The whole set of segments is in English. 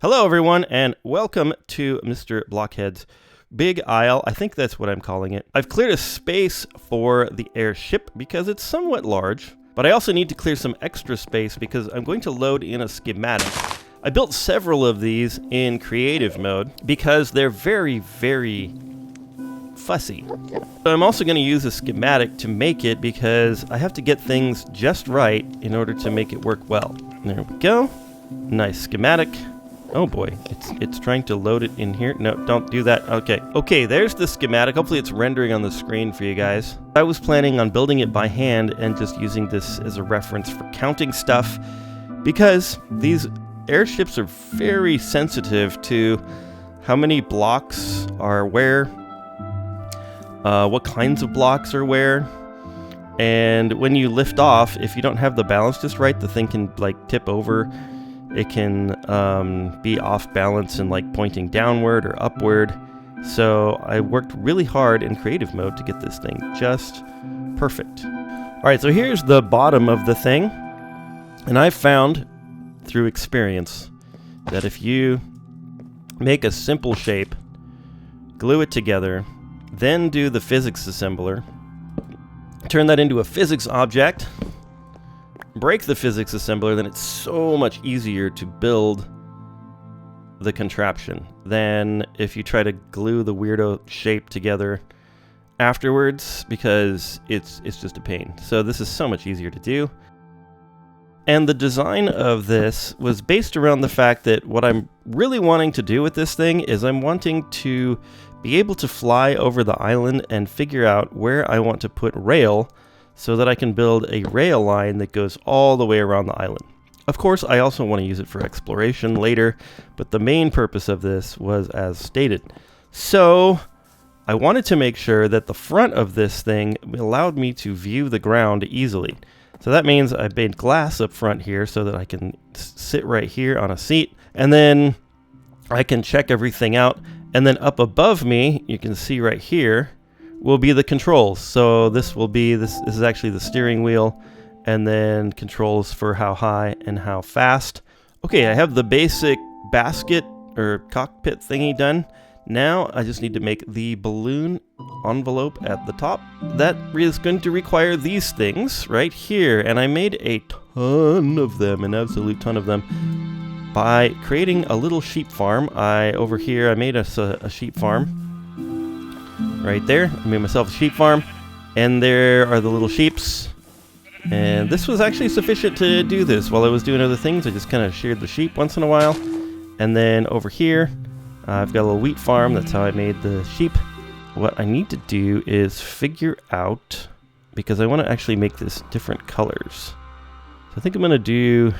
Hello everyone and welcome to Mr. Blockheads' Big Isle. I think that's what I'm calling it. I've cleared a space for the airship because it's somewhat large, but I also need to clear some extra space because I'm going to load in a schematic. I built several of these in creative mode because they're very fussy. But I'm also going to use a schematic to make it because I have to get things just right in order to make it work well. There we go. Nice schematic. Oh boy, it's trying to load it in here. No, don't do that. Okay, there's the schematic. Hopefully it's rendering on the screen for you guys. I was planning on building it by hand and just using this as a reference for counting stuff because these airships are very sensitive to how many blocks are where, what kinds of blocks are where, and when you lift off, if you don't have the balance just right, the thing can like tip over. It can be off balance and like pointing downward or upward. So I worked really hard in creative mode to get this thing just perfect. All right, so here's the bottom of the thing. And I found through experience that if you make a simple shape, glue it together, then do the physics assembler, turn that into a physics object, break the physics assembler, then it's so much easier to build the contraption than if you try to glue the weirdo shape together afterwards, because it's just a pain. So this is so much easier to do. And the design of this was based around the fact that what I'm really wanting to do with this thing is I'm wanting to be able to fly over the island and figure out where I want to put rail so that I can build a rail line that goes all the way around the island. Of course, I also want to use it for exploration later, but the main purpose of this was as stated. So I wanted to make sure that the front of this thing allowed me to view the ground easily. So that means I made glass up front here so that I can sit right here on a seat, and then I can check everything out. And then up above me, you can see right here, will be the controls. So this is actually the steering wheel, and then controls for how high and how fast. Okay, I have the basic basket or cockpit thingy done. Now I just need to make the balloon envelope at the top. That is going to require these things right here, and I made a ton of them, an absolute ton of them, by creating a little sheep farm. Over here I made us a sheep farm. Right there, I made myself a sheep farm, and there are the little sheeps. And this was actually sufficient to do this. While I was doing other things, I just kind of sheared the sheep once in a while. And then over here, I've got a little wheat farm. That's how I made the sheep. What I need to do is figure out, because I want to actually make this different colors. So I think I'm going to do,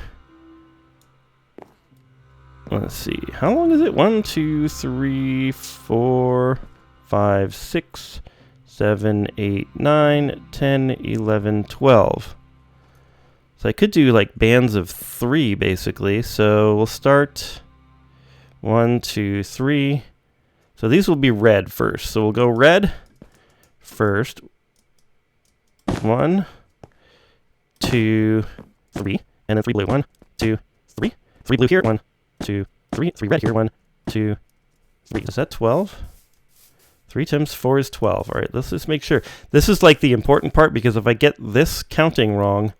let's see, how long is it? 1, 2, 3, 4... 5, 6, 7, 8, 9, 10, 11, 12. So I could do like bands of 3 basically. So we'll start 1, 2, 3. So these will be red first. So we'll go red first. 1, 2, 3. And then 3 blue. 1, 2, 3. 3 blue here. 1, 2, 3. 3 red here. 1, 2, 3. Is that 12? 3 times 4 is 12. All right, let's just make sure. This is like the important part, because if I get this counting wrong,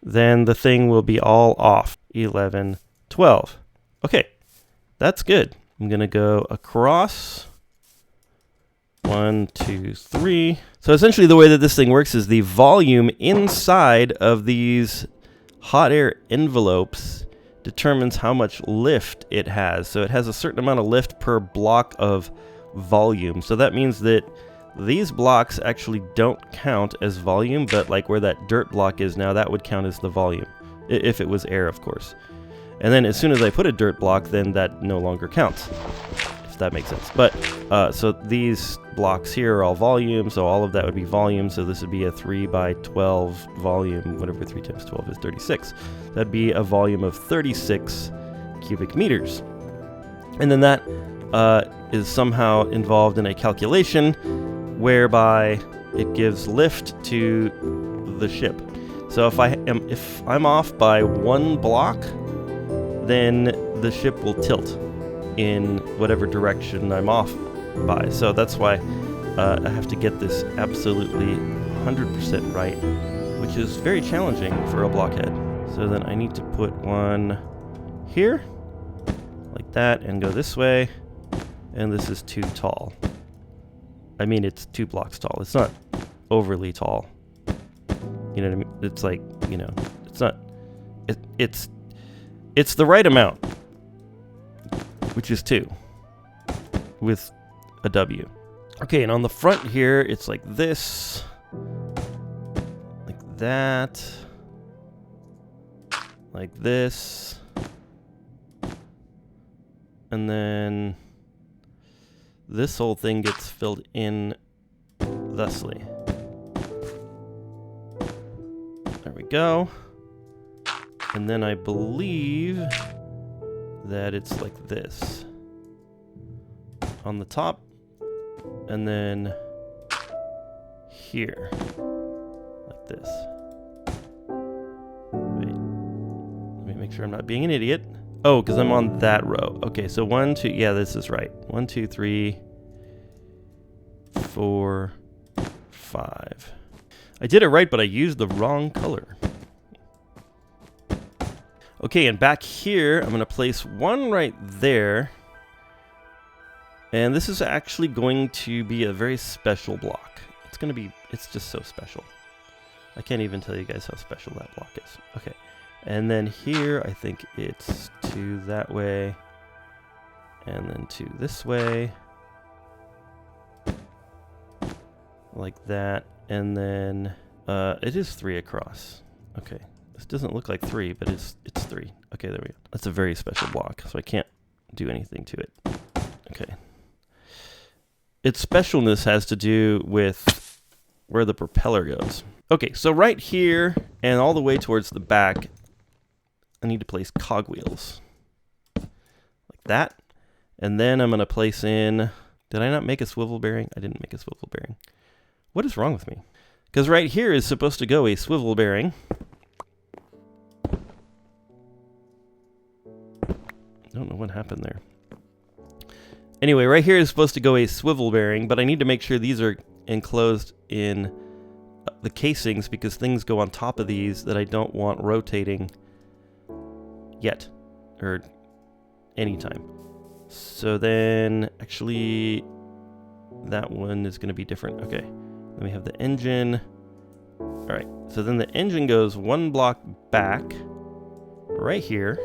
then the thing will be all off. 11, 12. Okay, that's good. I'm going to go across. 1, 2, 3. So essentially the way that this thing works is the volume inside of these hot air envelopes determines how much lift it has. So it has a certain amount of lift per block of volume. So that means that these blocks actually don't count as volume, but like where that dirt block is now, that would count as the volume, if it was air, of course. And then as soon as I put a dirt block, then that no longer counts, if that makes sense. But so these blocks here are all volume, so all of that would be volume. So this would be a 3 by 12 volume, whatever 3 times 12 is, 36. That'd be a volume of 36 cubic meters. And then that is somehow involved in a calculation whereby it gives lift to the ship. So if I'm off by 1 block, then the ship will tilt. in whatever direction I'm off by. So that's why I have to get this absolutely 100% right, which is very challenging for a blockhead. So then I need to put one here, like that, and go this way. And this is too tall. I mean, it's 2 blocks tall. It's not overly tall. You know what I mean? It's like, you know, it's not... It's the right amount, which is 2, with a W. Okay, and on the front here, it's like this, like that, like this, and then this whole thing gets filled in thusly. There we go. And then I believe that it's like this on the top, and then here, like this. Wait, let me make sure I'm not being an idiot. Oh, because I'm on that row. Okay, so 1, 2, yeah, this is right. 1, 2, 3, 4, 5. I did it right, but I used the wrong color. Okay, and back here, I'm going to place one right there. And this is actually going to be a very special block. It's just so special. I can't even tell you guys how special that block is. Okay, and then here, I think it's 2 that way, and then 2 this way, like that, and then it is 3 across. Okay. This doesn't look like 3, but it's 3. Okay, there we go. That's a very special block, so I can't do anything to it. Okay. Its specialness has to do with where the propeller goes. Okay, so right here and all the way towards the back, I need to place cogwheels. Like that. And then I'm going to place in... Did I not make a swivel bearing? I didn't make a swivel bearing. What is wrong with me? Because right here is supposed to go a swivel bearing. I don't know what happened there. Anyway, right here is supposed to go a swivel bearing, but I need to make sure these are enclosed in the casings because things go on top of these that I don't want rotating yet, or anytime. So then, actually, that one is going to be different. Okay, then we have the engine. All right, so then the engine goes 1 block back, right here.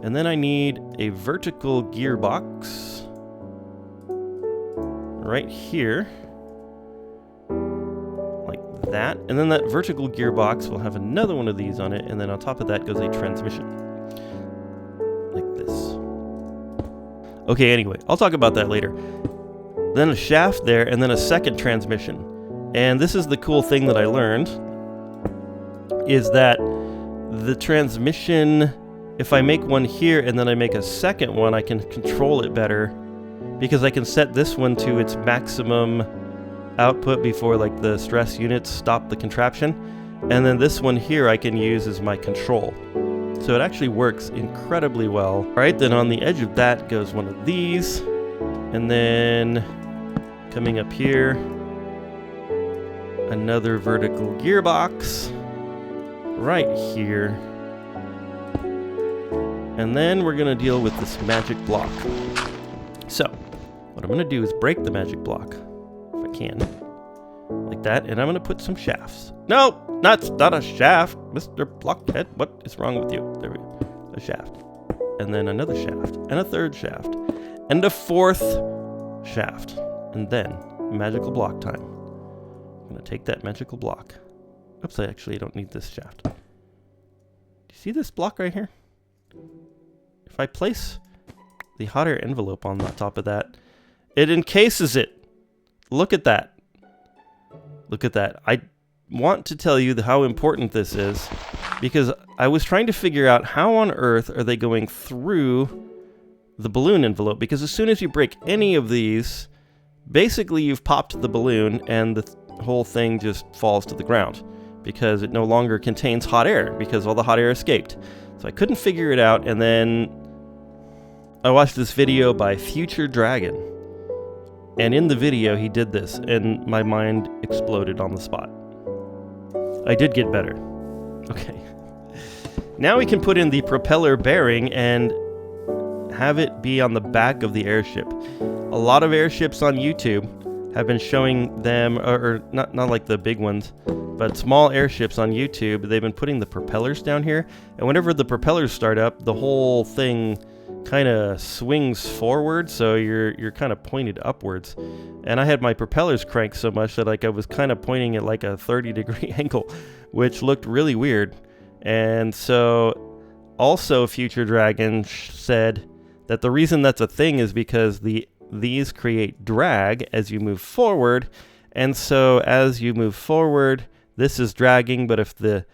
And then I need a vertical gearbox right here, like that. And then that vertical gearbox will have another one of these on it, and then on top of that goes a transmission, like this. Okay, anyway, I'll talk about that later. Then a shaft there, and then a second transmission. And this is the cool thing that I learned, is that the transmission... If I make one here and then I make a second one, I can control it better because I can set this one to its maximum output before like the stress units stop the contraption. And then this one here I can use as my control. So it actually works incredibly well. All right, then on the edge of that goes one of these. And then coming up here, another vertical gearbox right here. And then we're going to deal with this magic block. So, what I'm going to do is break the magic block, if I can, like that, and I'm going to put some shafts. No, that's not a shaft, Mr. Blockhead. What is wrong with you? There we go. A shaft. And then another shaft, and a third shaft, and a 4th shaft. And then, magical block time. I'm going to take that magical block. Oops, I actually don't need this shaft. Do you see this block right here? If I place the hot air envelope on the top of that, it encases it. Look at that. Look at that. I want to tell you how important this is because I was trying to figure out how on earth are they going through the balloon envelope, because as soon as you break any of these, basically you've popped the balloon and the whole thing just falls to the ground because it no longer contains hot air because all the hot air escaped. So I couldn't figure it out, and then I watched this video by Future Dragon, and in the video he did this, and my mind exploded on the spot. I did get better. Okay. Now we can put in the propeller bearing and have it be on the back of the airship. A lot of airships on YouTube have been showing them, or not like the big ones, but small airships on YouTube. They've been putting the propellers down here, and whenever the propellers start up, the whole thing kind of swings forward, so you're kind of pointed upwards. And I had my propellers cranked so much that like I was kind of pointing at like a 30-degree angle, which looked really weird. And so also Future Dragon said that the reason that's a thing is because these create drag as you move forward, and so as you move forward, this is dragging, but if the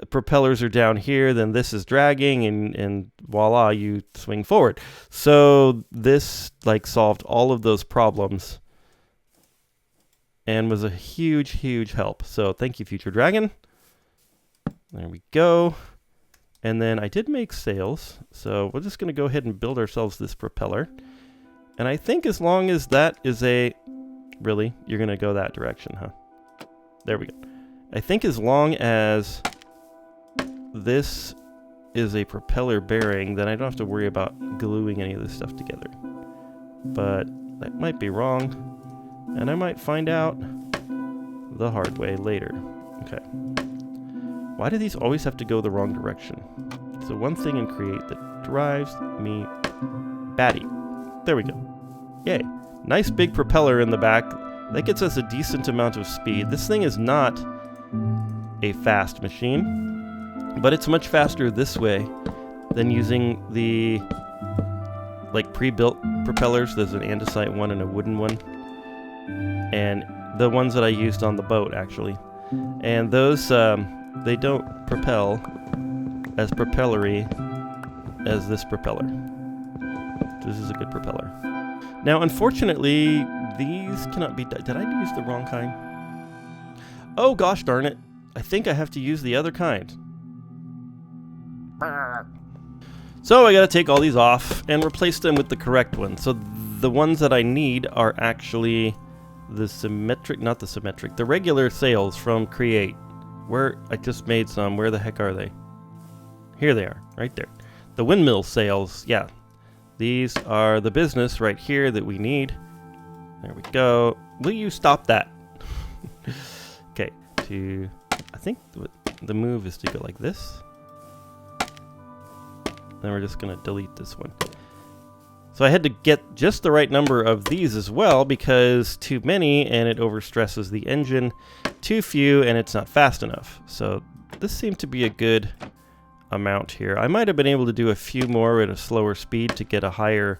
propellers are down here, then this is dragging, and voila, you swing forward. So this like solved all of those problems and was a huge help. So thank you, Future Dragon. There we go. And then I did make sails, so we're just going to go ahead and build ourselves this propeller. And I think as long as that is a... Really? You're going to go that direction, huh? There we go. I think as long as this is a propeller bearing, then I don't have to worry about gluing any of this stuff together. But that might be wrong, and I might find out the hard way later. Okay. Why do these always have to go the wrong direction? It's the one thing in Create that drives me batty. There we go. Yay. Nice big propeller in the back. That gets us a decent amount of speed. This thing is not a fast machine, but it's much faster this way than using the like pre-built propellers. There's an andesite one and a wooden one, and the ones that I used on the boat actually. And those they don't propel as propellery as this propeller. This is a good propeller. Now, unfortunately, these cannot be... Did I use the wrong kind? Oh, gosh darn it. I think I have to use the other kind. So I got to take all these off and replace them with the correct ones. So the ones that I need are actually the symmetric... Not the symmetric. The regular sails from Create. Where... I just made some. Where the heck are they? Here they are. Right there. The windmill sails. Yeah. These are the business right here that we need. There we go. Will you stop that? Okay, I think the move is to go like this. Then we're just going to delete this one. So I had to get just the right number of these as well, because too many and it overstresses the engine. Too few and it's not fast enough. So this seemed to be a good amount here. I might have been able to do a few more at a slower speed to get a higher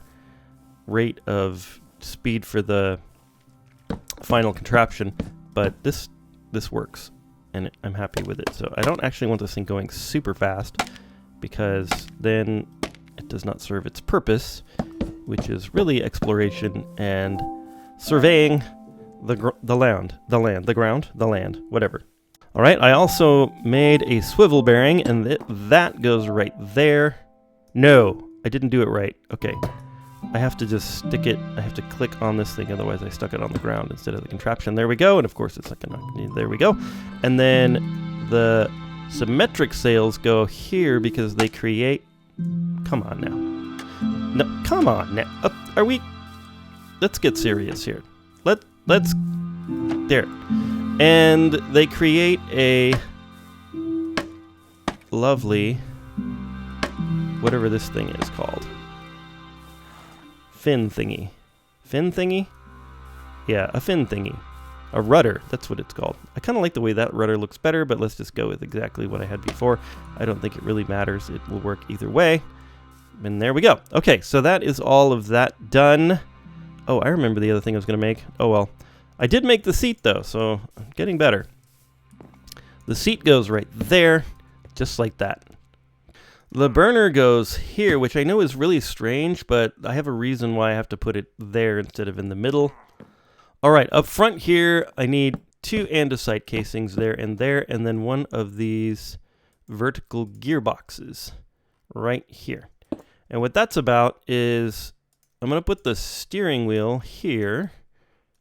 rate of speed for the final contraption, but this works and I'm happy with it. So I don't actually want this thing going super fast, because then it does not serve its purpose, which is really exploration and surveying the land, whatever. All right, I also made a swivel bearing, and that goes right there. No, I didn't do it right. Okay, I have to just stick it. I have to click on this thing, otherwise I stuck it on the ground instead of the contraption. There we go, and of course it's like there we go. And then the symmetric sails go here because they create... Come on now. No, come on now. Are we... Let's get serious here. Let's... There. And they create a lovely, whatever this thing is called, fin thingy. Fin thingy? Yeah, a fin thingy. A rudder, that's what it's called. I kind of like the way that rudder looks better, but let's just go with exactly what I had before. I don't think it really matters. It will work either way. And there we go. Okay, so that is all of that done. Oh, I remember the other thing I was going to make. Oh, well. I did make the seat, though, so I'm getting better. The seat goes right there, just like that. The burner goes here, which I know is really strange, but I have a reason why I have to put it there instead of in the middle. All right, up front here, I need 2 andesite casings there, and then one of these vertical gearboxes right here. And what that's about is I'm going to put the steering wheel here.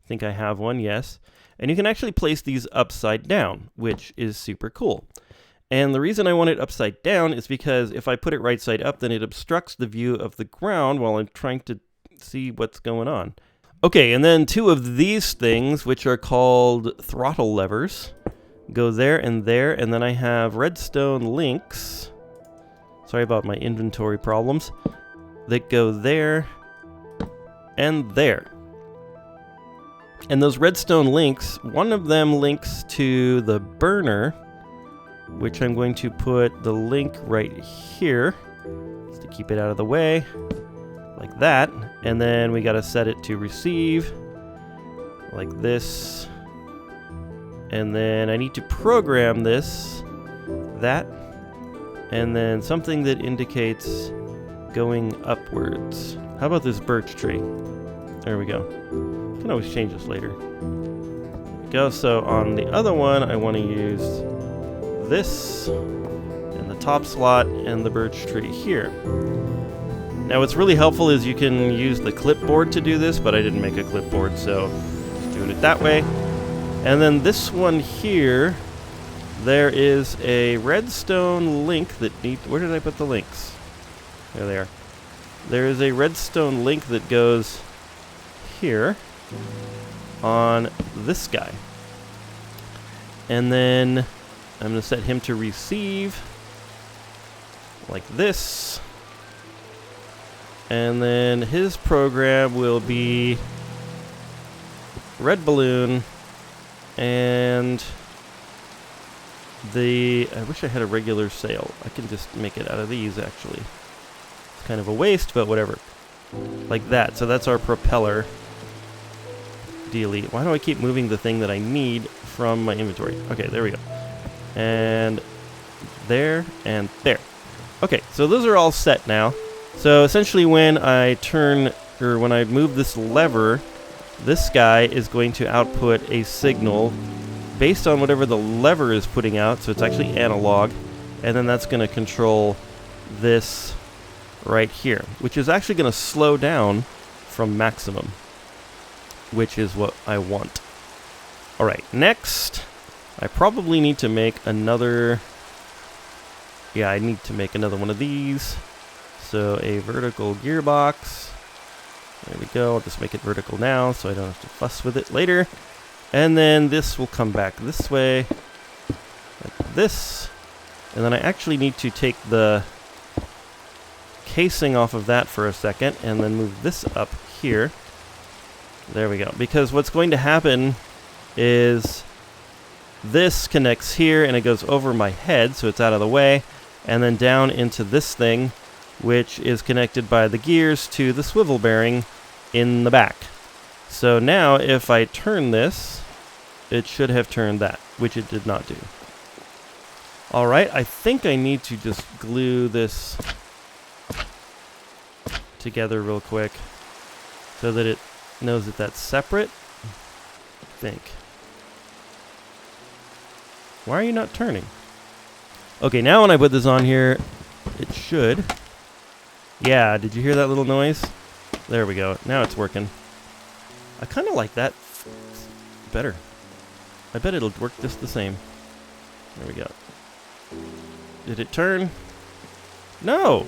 I think I have one, yes. And you can actually place these upside down, which is super cool. And the reason I want it upside down is because if I put it right side up, then it obstructs the view of the ground while I'm trying to see what's going on. Okay, and then two of these things, which are called throttle levers, go there, and then I have redstone links. Sorry about my inventory problems. That go there and there. And those redstone links, one of them links to the burner, which I'm going to put the link right here, just to keep it out of the way, like that. And then we gotta set it to receive, like this. And then I need to program this, that, and then something that indicates going upwards. How about this birch tree? There we go. Can always change this later. There we go. So on the other one, I want to use this in the top slot and the birch tree here. Now what's really helpful is you can use the clipboard to do this, but I didn't make a clipboard, so just doing it that way. And then this one here, there is a redstone link that where did I put the links? There they are. There is a redstone link that goes here on this guy. And then I'm going to set him to receive like this. And then his program will be red balloon and I wish I had a regular sail. I can just make it out of these actually. It's kind of a waste, but whatever. Like that. So that's our propeller dealie. Why do I keep moving the thing that I need from my inventory? Okay, there we go. And there and there. Okay, so those are all set now. So essentially when I move this lever, this guy is going to output a signal based on whatever the lever is putting out, so it's actually analog, and then that's going to control this right here, which is actually going to slow down from maximum, which is what I want. Alright, next, I probably need to make another, I need to make another one of these. So a vertical gearbox. There we go. I'll just make it vertical now so I don't have to fuss with it later. And then this will come back this way, like this. And then I actually need to take the casing off of that for a second and then move this up here. There we go. Because what's going to happen is this connects here and it goes over my head, so it's out of the way, and then down into this thing, which is connected by the gears to the swivel bearing in the back. So now if I turn this, it should have turned that, which it did not do. Alright, I think I need to just glue this together real quick so that it knows that that's separate. I think. Why are you not turning? Okay, now when I put this on here, it should. Yeah, did you hear that little noise? There we go. Now it's working. I kind of like that better. I bet it'll work just the same. There we go. Did it turn? No!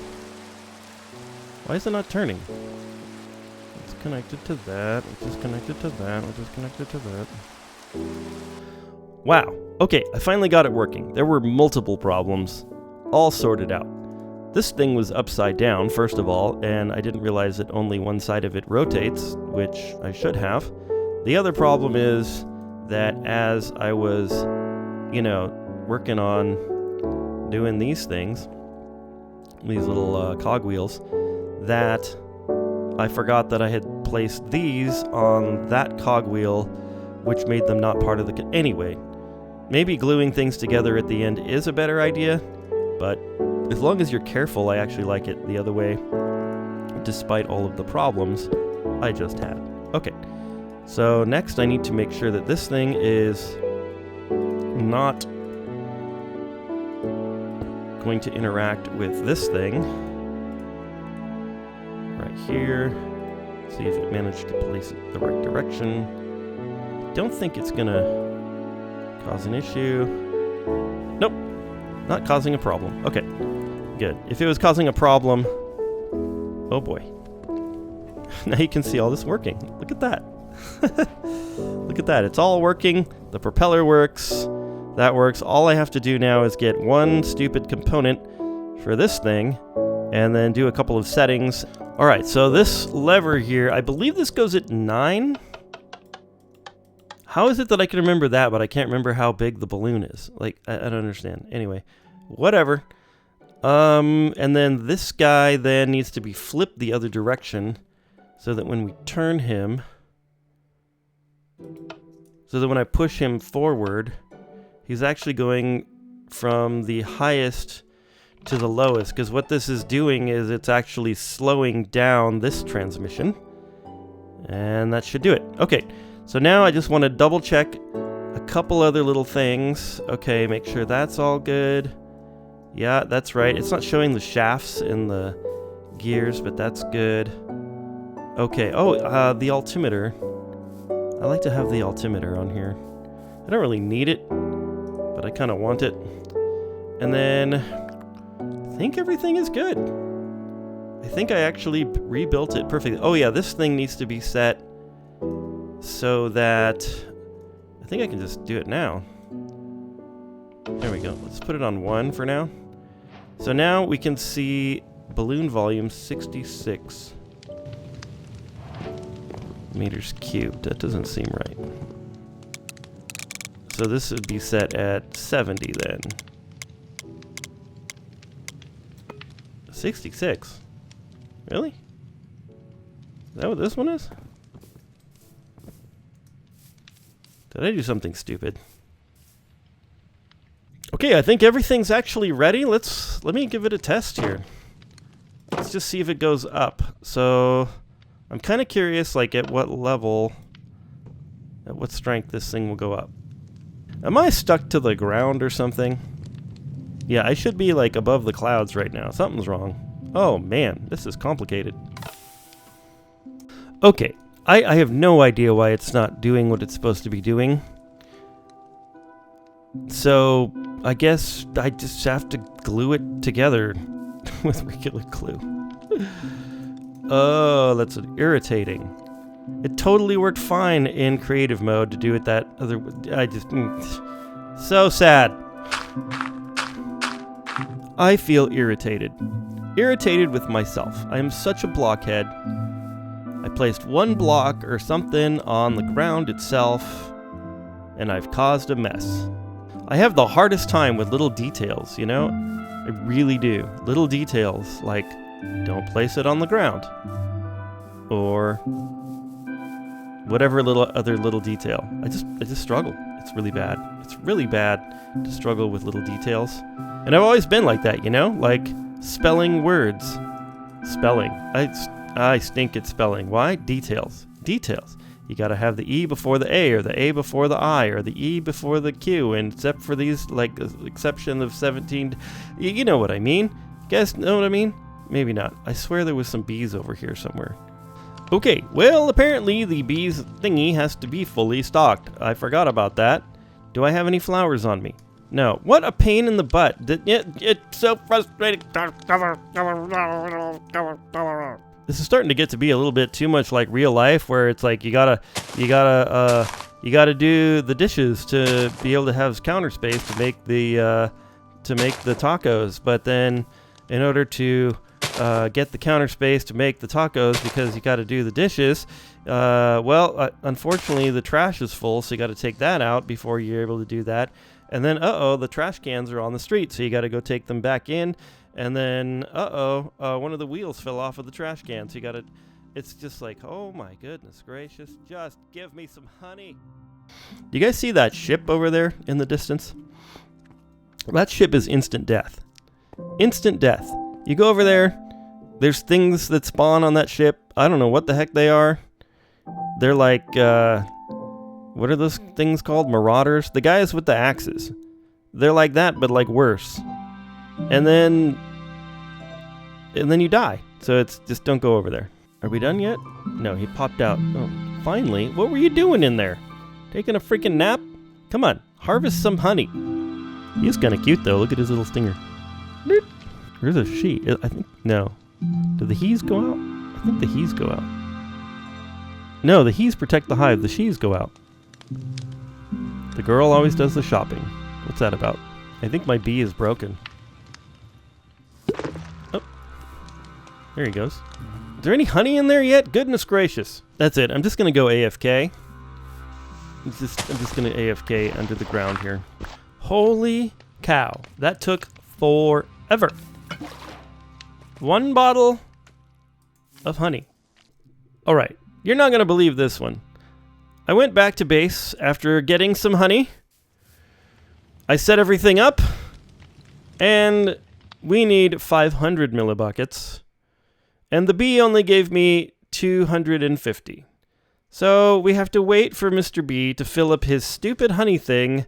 Why is it not turning? It's connected to that, which is connected to that, which is connected to that. Wow. Okay, I finally got it working. There were multiple problems, all sorted out. This thing was upside down, first of all, and I didn't realize that only one side of it rotates, which I should have. The other problem is that as I was, working on doing these things, these little cogwheels, that I forgot that I had placed these on that cogwheel, which made them not part of the... Anyway, maybe gluing things together at the end is a better idea, but as long as you're careful, I actually like it the other way, despite all of the problems I just had. Okay, so next I need to make sure that this thing is not going to interact with this thing. here. See if it managed to place it the right direction. Don't think it's gonna cause an issue. Nope, not causing a problem. Okay, good. If it was causing a problem, oh boy. Now you can see all this working. Look at that. Look at that. It's all working. The propeller works. That works. All I have to do now is get one stupid component for this thing and then do a couple of settings. All right, so this lever here, I believe this goes at 9. How is it that I can remember that, but I can't remember how big the balloon is? Like, I don't understand. Anyway, whatever. And then this guy then needs to be flipped the other direction so that when we turn him, so that when I push him forward, he's actually going from the highest to the lowest, because what this is doing is it's actually slowing down this transmission, and that should do it. Okay, so now I just want to double check a couple other little things. Okay, make sure that's all good. Yeah, that's right. It's not showing the shafts in the gears, but that's good. Okay, oh, the altimeter. I like to have the altimeter on here. I don't really need it, but I kind of want it. And then I think everything is good. I think I actually rebuilt it perfectly. Oh yeah, this thing needs to be set so that I think I can just do it now. There we go. Let's put it on 1 for now. So now we can see balloon volume 66 meters cubed. That doesn't seem right. So this would be set at 70 then. 66? Really? Is that what this one is? Did I do something stupid? Okay, I think everything's actually ready. Let me give it a test here. Let's just see if it goes up. So I'm kind of curious, like, at what level, at what strength this thing will go up. Am I stuck to the ground or something? Yeah, I should be, like, above the clouds right now. Something's wrong. Oh, man, this is complicated. Okay, I have no idea why it's not doing what it's supposed to be doing. So I guess I just have to glue it together with regular glue. Oh, that's irritating. It totally worked fine in creative mode to do it that other. I just so sad. I feel irritated. Irritated with myself. I am such a blockhead. I placed one block or something on the ground itself, and I've caused a mess. I have the hardest time with little details, you know? I really do. Little details, like, don't place it on the ground. Or whatever other little detail. I just struggle. It's really bad. It's really bad to struggle with little details. And I've always been like that, you know? Like, spelling words. Spelling. I stink at spelling. Why? Details. Details. You gotta have the E before the A, or the A before the I, or the E before the Q, and except for these, like, exception of 17, you know what I mean? You guys know what I mean? Maybe not. I swear there was some bees over here somewhere. Okay, well, apparently the bees thingy has to be fully stocked. I forgot about that. Do I have any flowers on me? No. What a pain in the butt. It's so frustrating. This is starting to get to be a little bit too much like real life, where it's like you gotta do the dishes to be able to have counter space to make the tacos. But then, in order to get the counter space to make the tacos, because you got to do the dishes, unfortunately the trash is full, so you got to take that out before you're able to do that. And then, the trash cans are on the street, so you got to go take them back in. And then, one of the wheels fell off of the trash can, so you gotta, it's just like, oh my goodness gracious, just give me some honey. Do you guys see that ship over there in the distance? That ship is instant death. Instant death. You go over there, there's things that spawn on that ship. I don't know what the heck they are. They're like, what are those things called? Marauders? The guys with the axes. They're like that, but like worse. And then you die. So it's just, don't go over there. Are we done yet? No, he popped out. Oh, finally. What were you doing in there? Taking a freaking nap? Come on, harvest some honey. He's kind of cute though. Look at his little stinger. Where's a she? I think, no. Do the he's go out? I think the he's go out. No, the he's protect the hive. The she's go out. The girl always does the shopping. What's that about? I think my bee is broken. Oh. There he goes. Is there any honey in there yet? Goodness gracious. That's it. I'm just going to go AFK. I'm just going to AFK under the ground here. Holy cow. That took forever. 1 bottle of honey. All right. You're not going to believe this one. I went back to base after getting some honey. I set everything up. And we need 500 millibuckets. And the bee only gave me 250. So we have to wait for Mr. B to fill up his stupid honey thing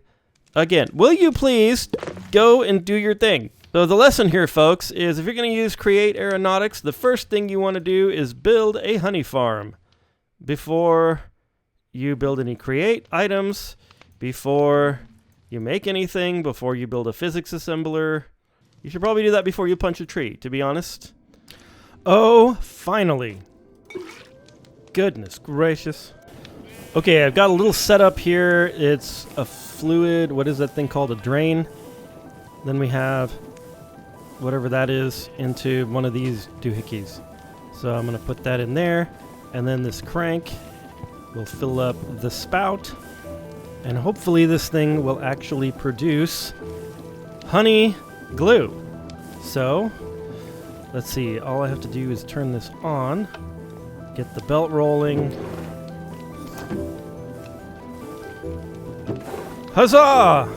again. Will you please go and do your thing? So the lesson here, folks, is if you're going to use Create Aeronautics, the first thing you want to do is build a honey farm. Before you build any create items, before you make anything, before you build a physics assembler. You should probably do that before you punch a tree, to be honest. Oh, finally. Goodness gracious. Okay, I've got a little setup here. It's a fluid, what is that thing called? A drain. Then we have whatever that is into one of these doohickeys. So I'm going to put that in there. And then this crank will fill up the spout. And hopefully this thing will actually produce honey glue. So, let's see. All I have to do is turn this on. Get the belt rolling. Huzzah!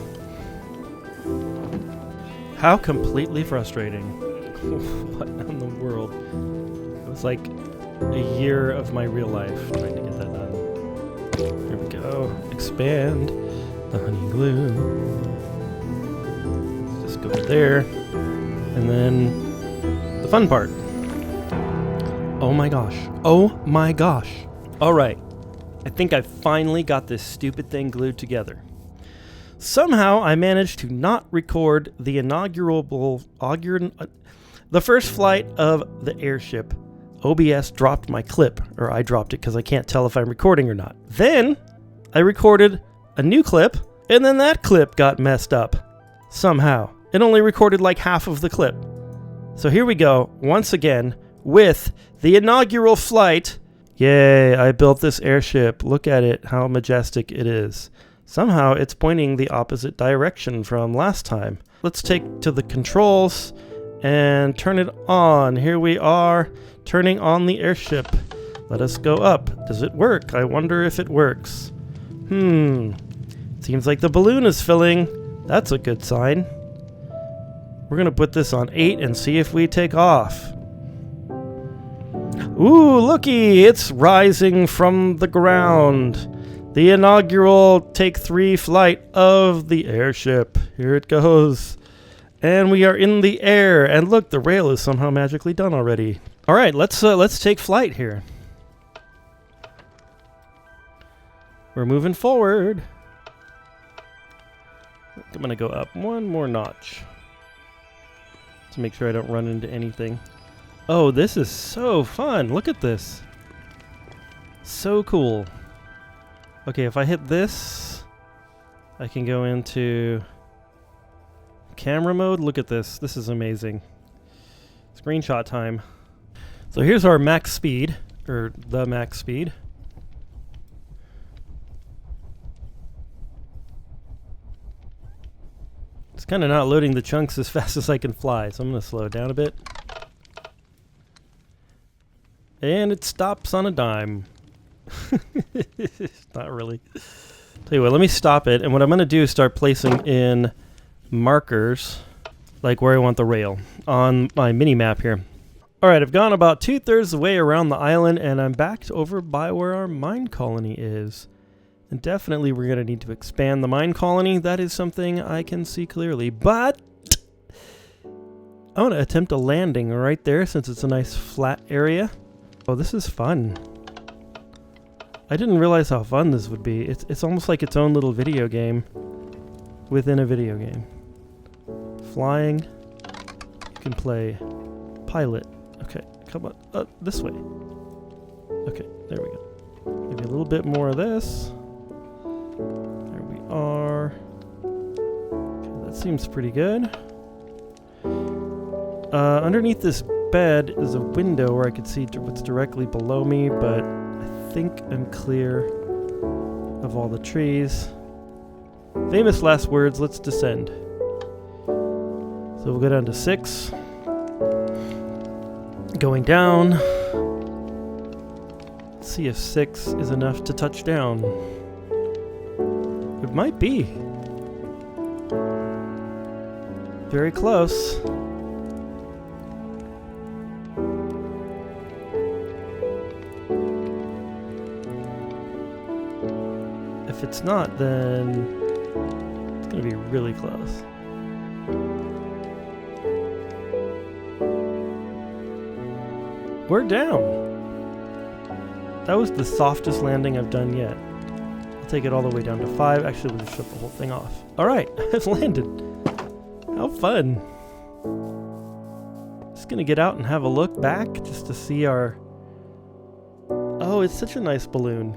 How completely frustrating. What in the world? It was like a year of my real life trying to get that done. Here we go. Expand the honey glue. Let's just go there. And then the fun part. Oh my gosh. Oh my gosh. All right. I think I finally got this stupid thing glued together. Somehow I managed to not record the the first flight of the airship. OBS dropped my clip, or I dropped it because I can't tell if I'm recording or not. Then I recorded a new clip, and then that clip got messed up. Somehow. It only recorded like half of the clip. So here we go, once again, with the inaugural flight. Yay, I built this airship. Look at it, how majestic it is. Somehow it's pointing the opposite direction from last time. Let's take to the controls and turn it on. Here we are, turning on the airship. Let us go up. Does it work? I wonder if it works. Seems like the balloon is filling. That's a good sign. We're gonna put this on 8 and see if we take off. Ooh, looky, it's rising from the ground. The inaugural Take 3 flight of the airship. Here it goes. And we are in the air. And look, the rail is somehow magically done already. All right, let's take flight here. We're moving forward. I'm gonna go up one more notch to make sure I don't run into anything. Oh, this is so fun. Look at this. So cool. Okay, if I hit this, I can go into camera mode. Look at this. This is amazing. Screenshot time. So here's our max speed, or the max speed. It's kind of not loading the chunks as fast as I can fly, so I'm going to slow it down a bit. And it stops on a dime. Not really. Tell you what, let me stop it, and what I'm going to do is start placing in markers, like where I want the rail, on my mini-map here. Alright, I've gone about 2/3 the way around the island, and I'm back over by where our mine colony is. And definitely we're going to need to expand the mine colony. That is something I can see clearly. But I want to attempt a landing right there since it's a nice flat area. Oh, this is fun. I didn't realize how fun this would be. It's almost like its own little video game within a video game. Flying. You can play pilot. Okay, come on. This way. Okay, there we go. Maybe a little bit more of this. There we are. Okay, that seems pretty good. Underneath this bed is a window where I could see what's directly below me, but I think I'm clear of all the trees. Famous last words, let's descend. So we'll go down to 6. Going down. Let's see if 6 is enough to touch down. It might be. Very close. If it's not, then it's going to be really close. We're down. That was the softest landing I've done yet. I'll take it all the way down to 5. Actually, we'll just shut the whole thing off. Alright, I've landed. How fun. Just going to get out and have a look back just to see our... Oh, it's such a nice balloon.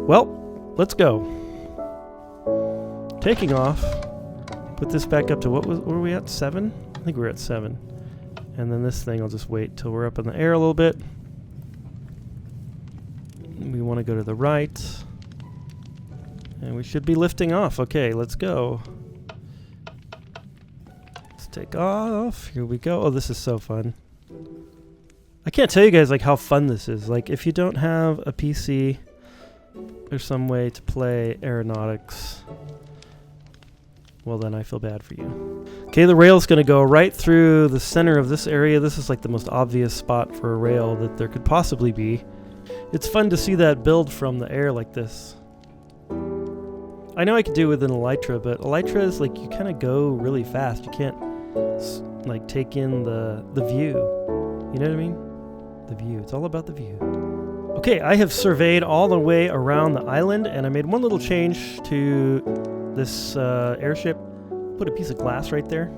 Well, let's go. Taking off. Put this back up to what were we at? 7? I think we were at 7. And then this thing, I'll just wait till we're up in the air a little bit. We want to go to the right. And we should be lifting off. Okay, let's go. Let's take off. Here we go. Oh, this is so fun. I can't tell you guys like how fun this is. Like if you don't have a PC or some way to play Aeronautics, well then I feel bad for you. Okay, the rail's going to go right through the center of this area. This is like the most obvious spot for a rail that there could possibly be. It's fun to see that build from the air like this. I know I could do it with an elytra, but elytra is like you kind of go really fast. You can't like take in the view. You know what I mean? The view. It's all about the view. Okay, I have surveyed all the way around the island, and I made one little change to this airship. Put a piece of glass right there,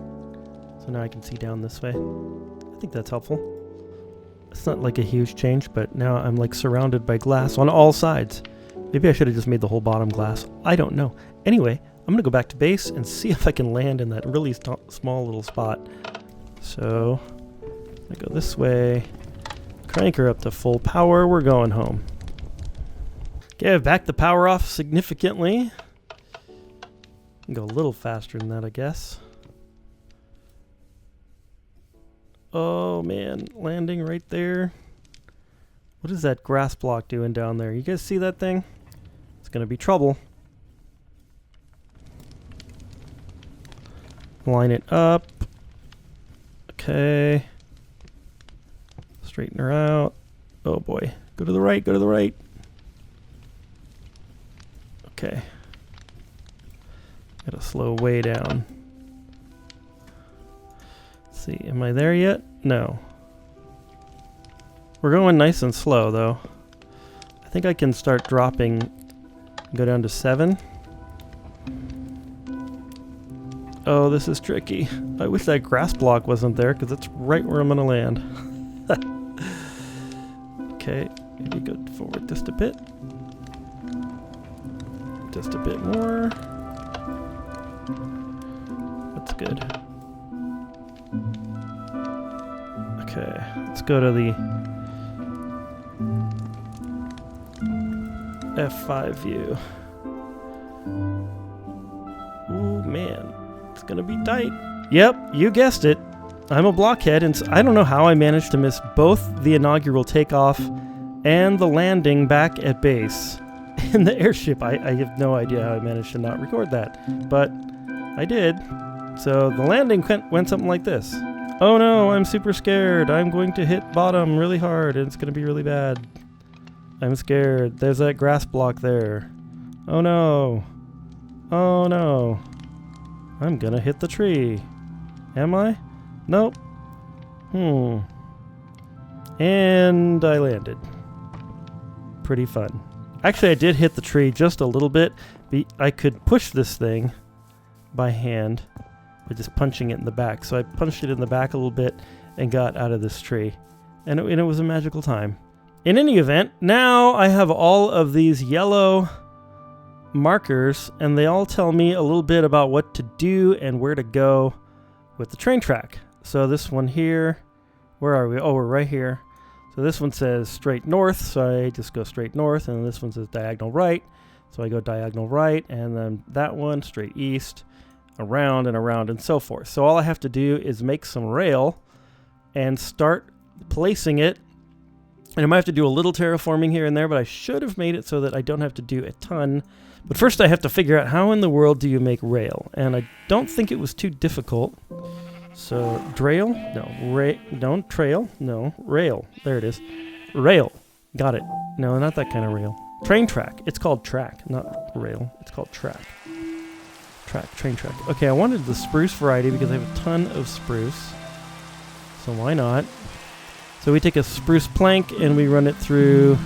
so now I can see down this way. I think that's helpful. It's not like a huge change, but now I'm like surrounded by glass on all sides. Maybe I should have just made the whole bottom glass. I don't know. Anyway, I'm gonna go back to base and see if I can land in that really small little spot. So, I go this way. Crank her up to full power. We're going home. Okay, I've backed the power off significantly. Go a little faster than that, I guess. Oh man, landing right there. What is that grass block doing down there? You guys see that thing? It's gonna be trouble. Line it up. Okay. Straighten her out. Oh boy. Go to the right, go to the right. Okay. Gotta slow way down. Let's see, am I there yet? No. We're going nice and slow though. I think I can start dropping, go down to 7. Oh, this is tricky. I wish that grass block wasn't there because it's right where I'm gonna land. Okay, maybe go forward just a bit. Just a bit more. That's good. Okay, let's go to the F5 view. Ooh, man. It's gonna be tight. Yep, you guessed it. I'm a blockhead, and I don't know how I managed to miss both the inaugural takeoff and the landing back at base. In the airship, I have no idea how I managed to not record that. But I did. So the landing went something like this. Oh no, I'm super scared. I'm going to hit bottom really hard, and it's going to be really bad. I'm scared. There's that grass block there. Oh no. Oh no. I'm going to hit the tree. Am I? Nope. And I landed. Pretty fun. Actually, I did hit the tree just a little bit. I could push this thing by hand by just punching it in the back. So I punched it in the back a little bit and got out of this tree. And it was a magical time. In any event, now I have all of these yellow markers, and they all tell me a little bit about what to do and where to go with the train track. So this one here, where are we? Oh, we're right here. So this one says straight north, so I just go straight north, and this one says diagonal right, so I go diagonal right, and then that one straight east, around and so forth. So all I have to do is make some rail and start placing it. And I might have to do a little terraforming here and there, but I should have made it so that I don't have to do a ton. But first I have to figure out how in the world do you make rail, and I don't think it was too difficult. So, drail? No. Don't trail? No. Rail. There it is. Rail. Got it. No, not that kind of rail. Train track. It's called track, not rail. It's called track. Train track. Okay, I wanted the spruce variety because I have a ton of spruce. So why not? So we take a spruce plank and we run it through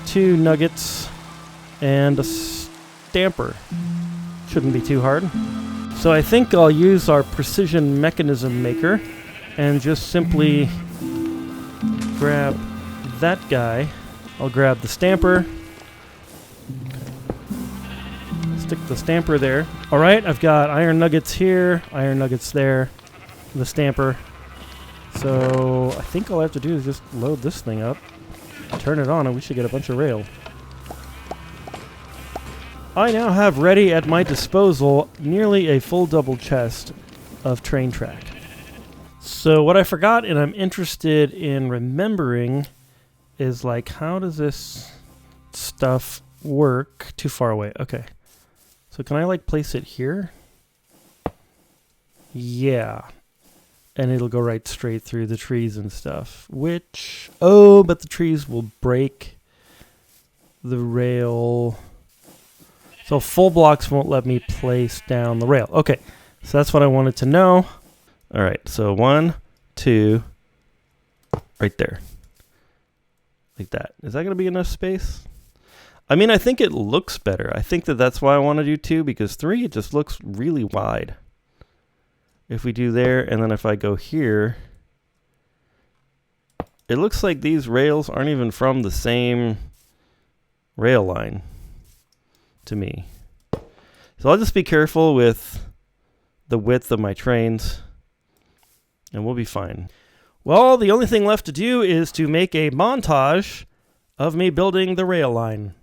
2 nuggets and a stamper. Shouldn't be too hard. So I think I'll use our precision mechanism maker and just simply grab that guy. I'll grab the stamper. Stick the stamper there. All right, I've got iron nuggets here, iron nuggets there, the stamper. So I think all I have to do is just load this thing up, turn it on, and we should get a bunch of rail. I now have ready at my disposal nearly a full double chest of train track. So what I forgot and I'm interested in remembering is like, how does this stuff work? Too far away. Okay. So can I like place it here? Yeah. And it'll go right straight through the trees and stuff. Which, oh, but the trees will break the rail. So full blocks won't let me place down the rail. Okay, so that's what I wanted to know. All right, so 1, 2, right there. Like that. Is that going to be enough space? I mean, I think it looks better. I think that's why I want to do 2, because 3, it just looks really wide. If we do there, and then if I go here, it looks like these rails aren't even from the same rail line to me. So I'll just be careful with the width of my trains, and we'll be fine. Well, the only thing left to do is to make a montage of me building the rail line.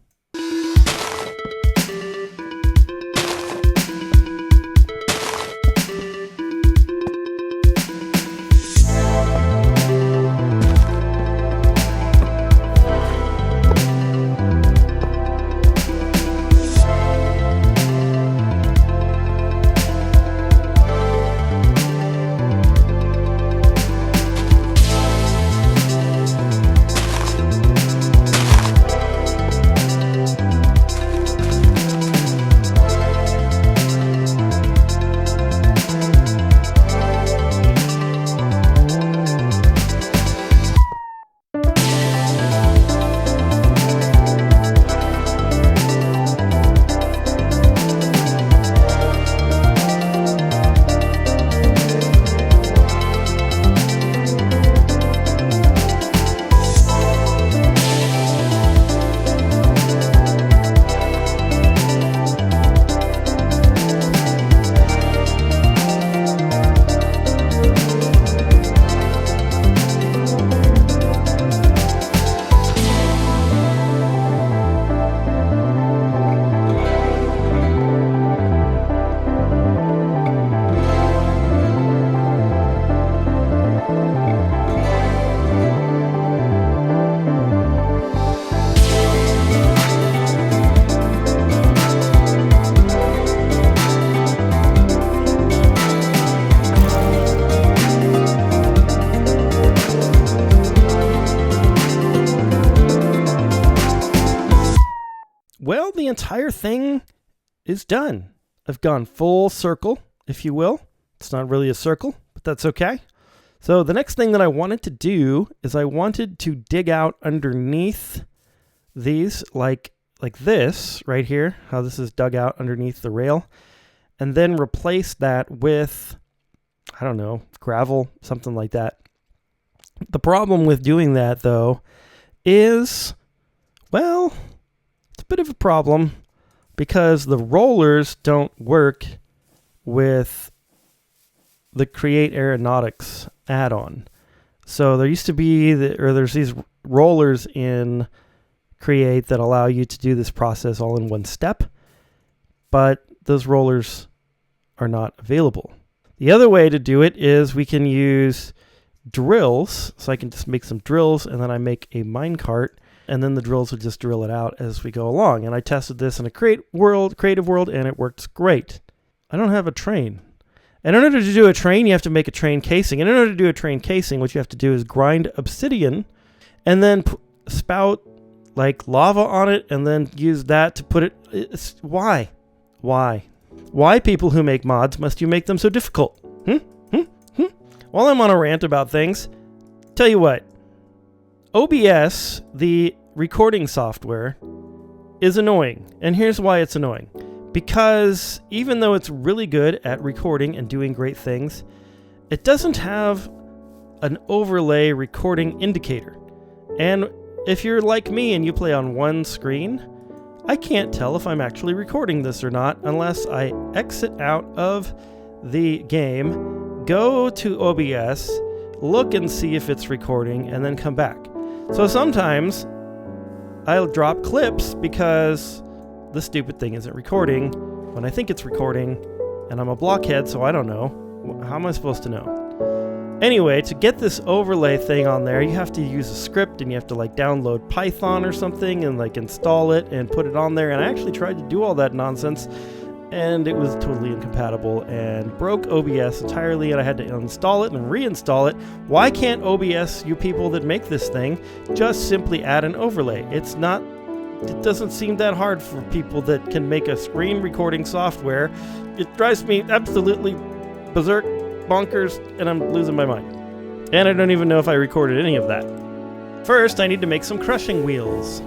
Well, the entire thing is done. I've gone full circle, if you will. It's not really a circle, but that's okay. So the next thing that I wanted to do is I wanted to dig out underneath these like this right here, how this is dug out underneath the rail, and then replace that with, I don't know, gravel, something like that. The problem with doing that, though, is, well, it's a bit of a problem because the rollers don't work with the Create Aeronautics add-on. So there used to be, there's these rollers in Create that allow you to do this process all in one step, but those rollers are not available. The other way to do it is we can use drills. So I can just make some drills and then I make a minecart, and then the drills will just drill it out as we go along. And I tested this in a creative world, and it works great. I don't have a train. And in order to do a train, you have to make a train casing. And in order to do a train casing, what you have to do is grind obsidian and then spout like lava on it and then use that to put it. Why? Why, people who make mods, must you make them so difficult? While I'm on a rant about things, tell you what, OBS, the recording software, is annoying. And here's why it's annoying. Because even though it's really good at recording and doing great things, it doesn't have an overlay recording indicator. And if you're like me and you play on one screen, I can't tell if I'm actually recording this or not unless I exit out of the game, go to OBS, look and see if it's recording, and then come back. So sometimes I'll drop clips because the stupid thing isn't recording when I think it's recording, and I'm a blockhead, so I don't know. How am I supposed to know? Anyway, to get this overlay thing on there, you have to use a script, and you have to like download Python or something and like install it and put it on there. And I actually tried to do all that nonsense, and it was totally incompatible and broke OBS entirely, and I had to uninstall it and reinstall it. Why can't OBS, you people that make this thing, just simply add an overlay? It doesn't seem that hard for people that can make a screen recording software. It drives me absolutely berserk, bonkers, and I'm losing my mind. And I don't even know if I recorded any of that. First, I need to make some crushing wheels.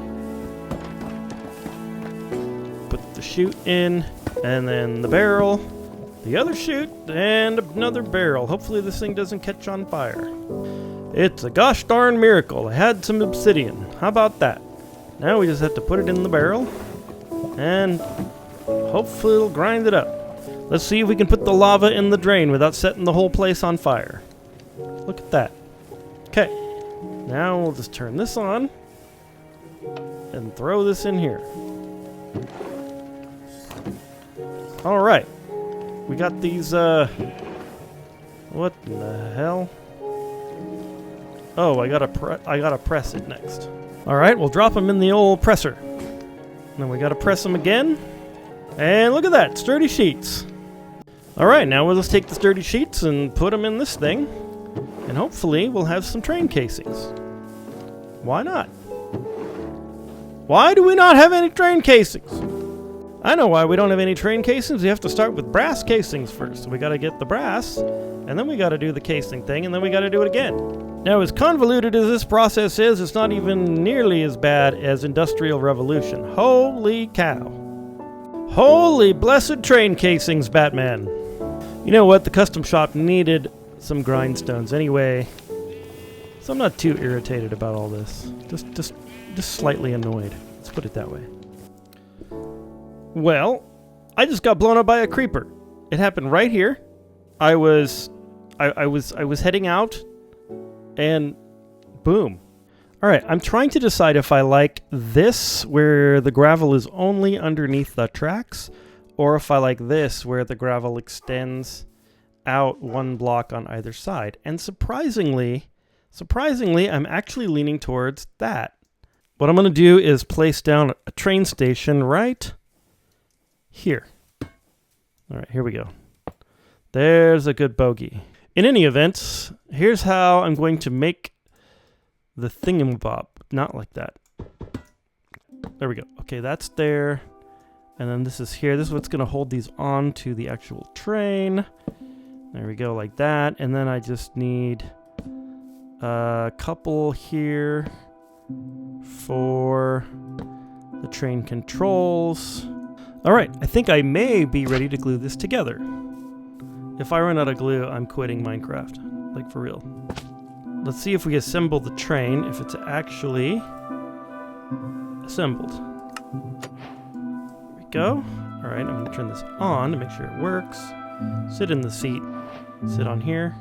Put the chute in, and then the barrel, the other chute, and another barrel. Hopefully this thing doesn't catch on fire. It's a gosh darn miracle. I had some obsidian. How about that? Now we just have to put it in the barrel, and hopefully it'll grind it up. Let's see if we can put the lava in the drain without setting the whole place on fire. Look at that. Okay, now we'll just turn this on and throw this in here. All right, we got these, what in the hell? Oh, I gotta press it next. All right, we'll drop them in the old presser. And then we gotta press them again. And look at that, sturdy sheets. All right, now we'll just take the sturdy sheets and put them in this thing. And hopefully we'll have some train casings. Why not? Why do we not have any train casings? I know why we don't have any train casings. We have to start with brass casings first. So we gotta get the brass, and then we gotta do the casing thing, and then we gotta do it again. Now, as convoluted as this process is, it's not even nearly as bad as Industrial Revolution. Holy cow. Holy blessed train casings, Batman. You know what? The custom shop needed some grindstones anyway, so I'm not too irritated about all this. Just slightly annoyed. Let's put it that way. Well, I just got blown up by a creeper. It happened right here. I was heading out, and boom. All right, I'm trying to decide if I like this, where the gravel is only underneath the tracks, or if I like this, where the gravel extends out one block on either side. And surprisingly, I'm actually leaning towards that. What I'm going to do is place down a train station right here. All right, here we go. There's a good bogey. In any event, here's how I'm going to make the thingamabob. Not like that. There we go. Okay, that's there. And then this is here. This is what's going to hold these on to the actual train. There we go, like that. And then I just need A couple here for the train controls. All right, I think I may be ready to glue this together. If I run out of glue, I'm quitting Minecraft, like for real. Let's see if we assemble the train, if it's actually assembled. There we go. All right, I'm gonna turn this on to make sure it works. Sit in the seat, sit on here.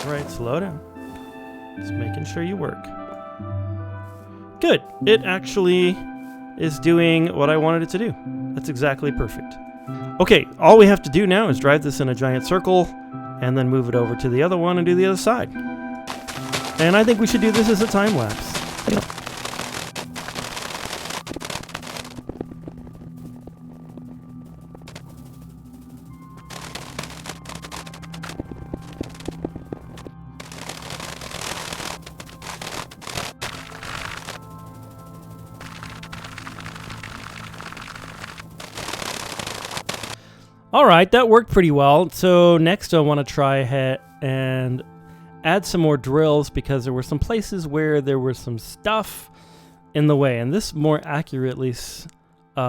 All right, slow down. Just making sure you work. Good, it actually is doing what I wanted it to do. That's exactly perfect. Okay, all we have to do now is drive this in a giant circle and then move it over to the other one and do the other side. And I think we should do this as a time lapse. All right, that worked pretty well. So next I want to try ahead and add some more drills because there were some places where there was some stuff in the way. And this more accurately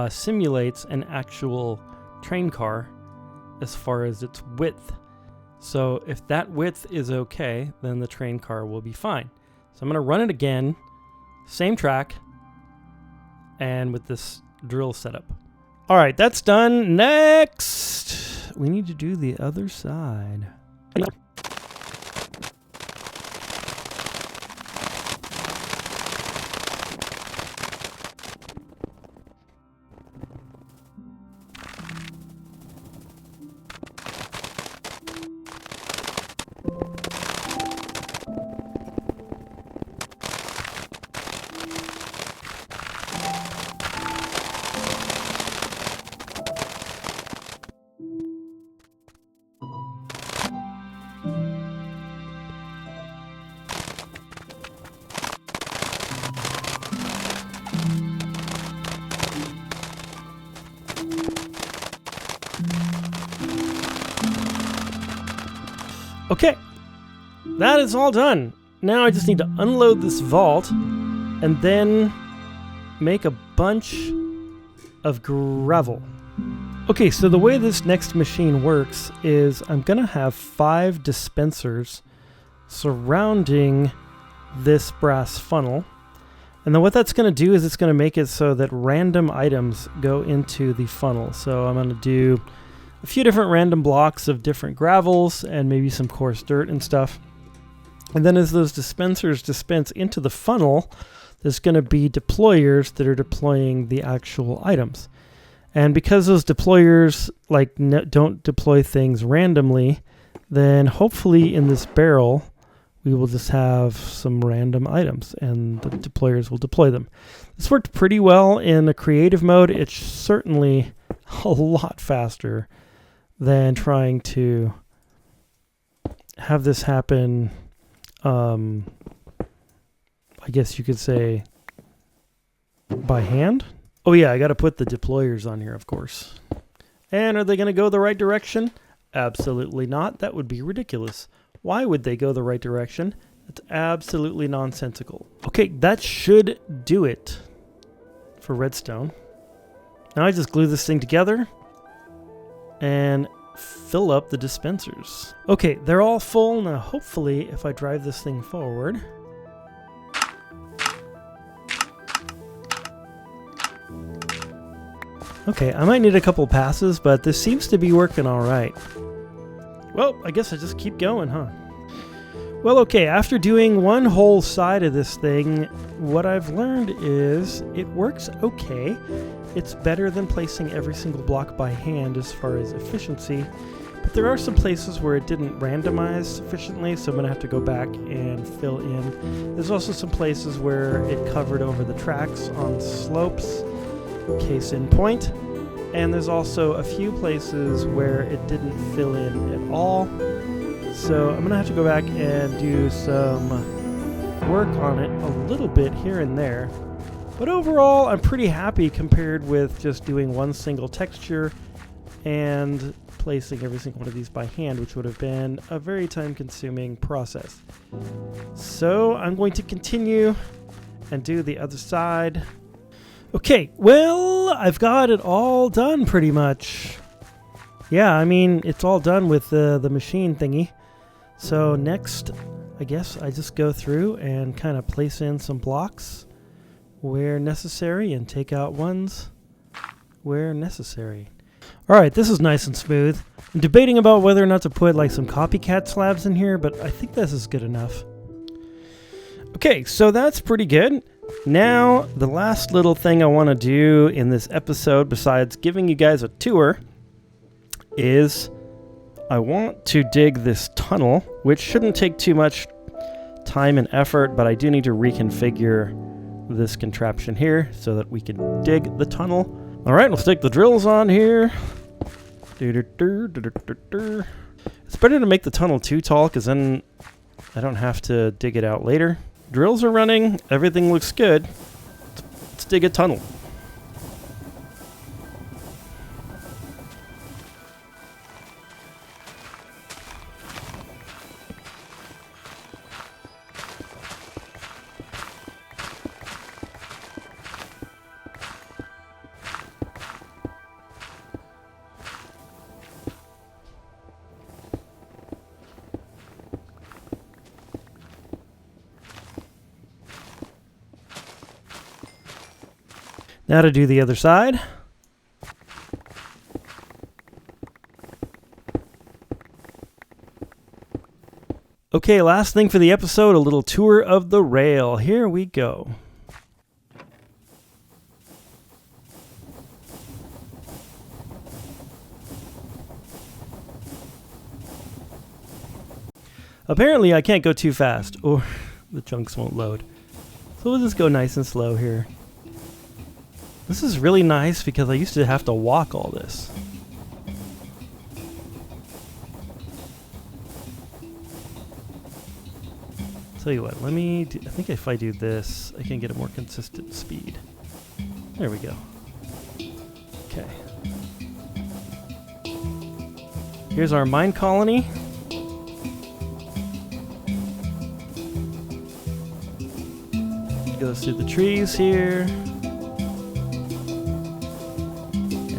simulates an actual train car as far as its width. So if that width is okay, then the train car will be fine. So I'm going to run it again, same track, and with this drill setup. All right, that's done. Next, we need to do the other side. Okay, that is all done. Now I just need to unload this vault and then make a bunch of gravel. Okay, so the way this next machine works is I'm going to have 5 dispensers surrounding this brass funnel. And then what that's going to do is it's going to make it so that random items go into the funnel. So I'm going to do a few different random blocks of different gravels and maybe some coarse dirt and stuff. And then as those dispensers dispense into the funnel, there's going to be deployers that are deploying the actual items. And because those deployers don't deploy things randomly, then hopefully in this barrel we will just have some random items and the deployers will deploy them. This worked pretty well in a creative mode. It's certainly a lot faster than trying to have this happen, I guess you could say, by hand. Oh yeah, I got to put the deployers on here, of course. And are they going to go the right direction? Absolutely not. That would be ridiculous. Why would they go the right direction? That's absolutely nonsensical. Okay, that should do it for redstone. Now I just glue this thing together and fill up the dispensers. Okay, they're all full. Now hopefully if I drive this thing forward, okay, I might need a couple passes, but this seems to be working all right. Well, I guess I just keep going, huh? Well, okay, after doing one whole side of this thing, what I've learned is it works okay. It's better than placing every single block by hand as far as efficiency, but there are some places where it didn't randomize sufficiently, so I'm going to have to go back and fill in. There's also some places where it covered over the tracks on slopes, case in point. And there's also a few places where it didn't fill in at all. So I'm going to have to go back and do some work on it a little bit here and there. But overall, I'm pretty happy compared with just doing one single texture and placing every single one of these by hand, which would have been a very time-consuming process. So I'm going to continue and do the other side. Okay, well, I've got it all done pretty much. Yeah, I mean, it's all done with the machine thingy. So next, I guess I just go through and kind of place in some blocks where necessary and take out ones where necessary. Alright, this is nice and smooth. I'm debating about whether or not to put like some copycat slabs in here, but I think this is good enough. Okay, so that's pretty good. Now, the last little thing I want to do in this episode, besides giving you guys a tour, is I want to dig this tunnel, which shouldn't take too much time and effort, but I do need to reconfigure this contraption here so that we can dig the tunnel. Alright, we'll stick the drills on here. It's better to make the tunnel too tall, because then I don't have to dig it out later. Drills are running, everything looks good. Let's dig a tunnel. Now to do the other side. Okay, last thing for the episode, a little tour of the rail. Here we go. Apparently I can't go too fast or the chunks won't load. So we'll just go nice and slow here. This is really nice because I used to have to walk all this. Tell you what, let me do, I think if I do this, I can get a more consistent speed. There we go. Okay. Here's our mine colony. It goes through the trees here.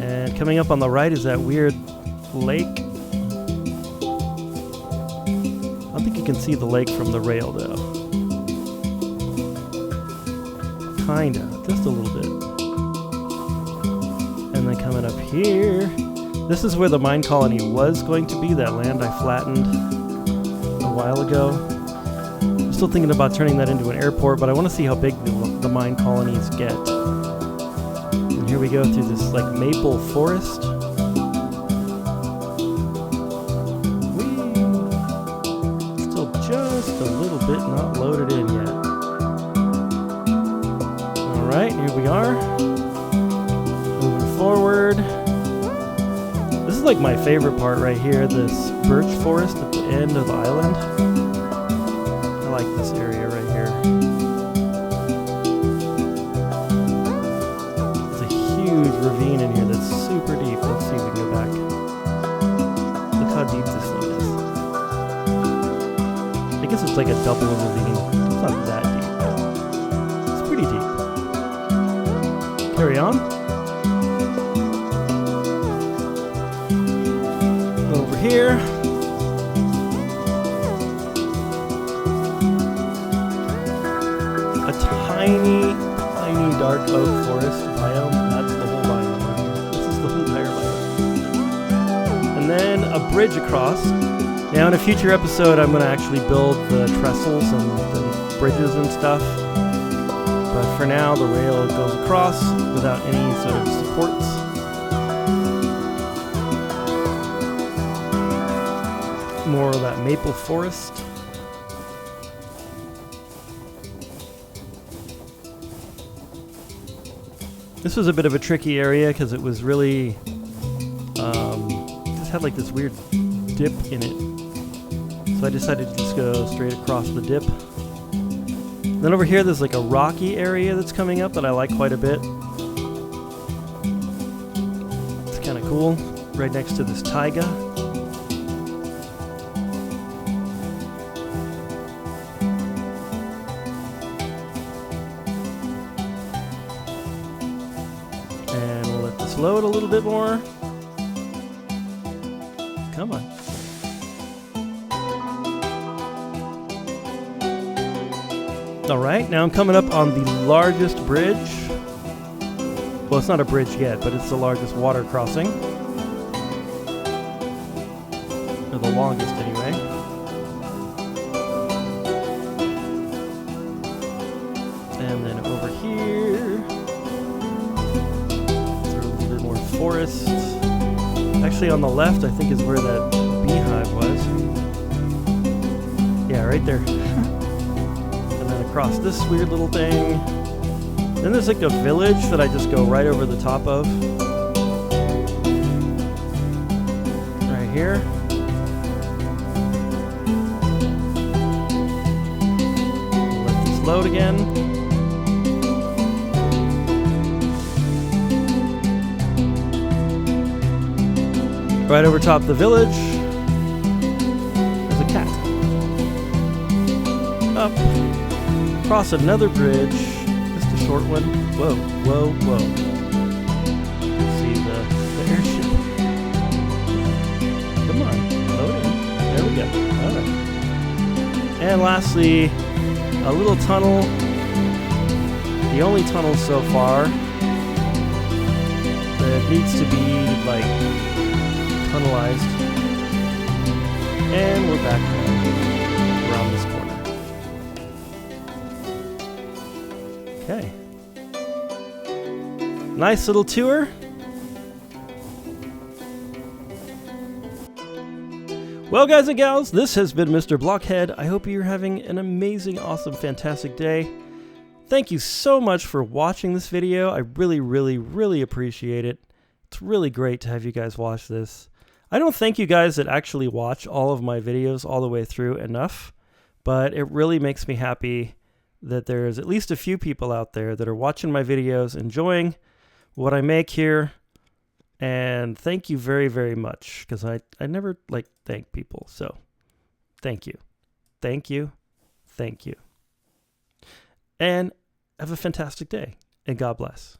And coming up on the right is that weird lake. I don't think you can see the lake from the rail though. Kinda, just a little bit. And then coming up here, this is where the mine colony was going to be, that land I flattened a while ago. I'm still thinking about turning that into an airport, but I want to see how big the mine colonies get. Here we go through this like maple forest. Still just a little bit not loaded in yet. Alright, here we are. Moving forward. This is like my favorite part right here, this birch forest at the end of the island. I like this area right here. Ravine in here that's super deep. Let's see if we can go back. Look how deep this thing is. I guess it's like a double ravine. It's not that deep, but it's pretty deep. Carry on. Over here. A tiny dark oak forest biome. That's the whole biome right here. This is the entire biome. And then a bridge across. Now in a future episode I'm going to actually build the trestles and the bridges and stuff. But for now the rail goes across without any sort of supports. More of that maple forest. This was a bit of a tricky area because it was really, just had like this weird dip in it. So I decided to just go straight across the dip. Then over here, there's like a rocky area that's coming up that I like quite a bit. It's kind of cool, right next to this taiga. And we'll let this load a little bit more. Come on. All right, now I'm coming up on the largest bridge. Well, it's not a bridge yet, but it's the largest water crossing. Or the longest, anyway. And then over here, there's a little bit more forest. Actually, on the left, I think is where that beehive was. Yeah, right there. Across this weird little thing. Then there's like a village that I just go right over the top of. Right here. Let this load again. Right over top the village. There's a cat. Up. Cross another bridge, just a short one. Whoa, whoa, whoa. See the airship. Come on, load in. There we go. All right. And lastly, a little tunnel. The only tunnel so far that needs to be like tunnelized. And we're back around this corner. Okay. Nice little tour. Well, guys and gals, this has been Mr. Blockhead. I hope you're having an amazing, awesome, fantastic day. Thank you so much for watching this video. I really, really, really appreciate it. It's really great to have you guys watch this. I don't thank you guys that actually watch all of my videos all the way through enough, but it really makes me happy that there's at least a few people out there that are watching my videos, enjoying what I make here. And thank you very, very much, because I never thank people. So thank you. Thank you. Thank you. And have a fantastic day, and God bless.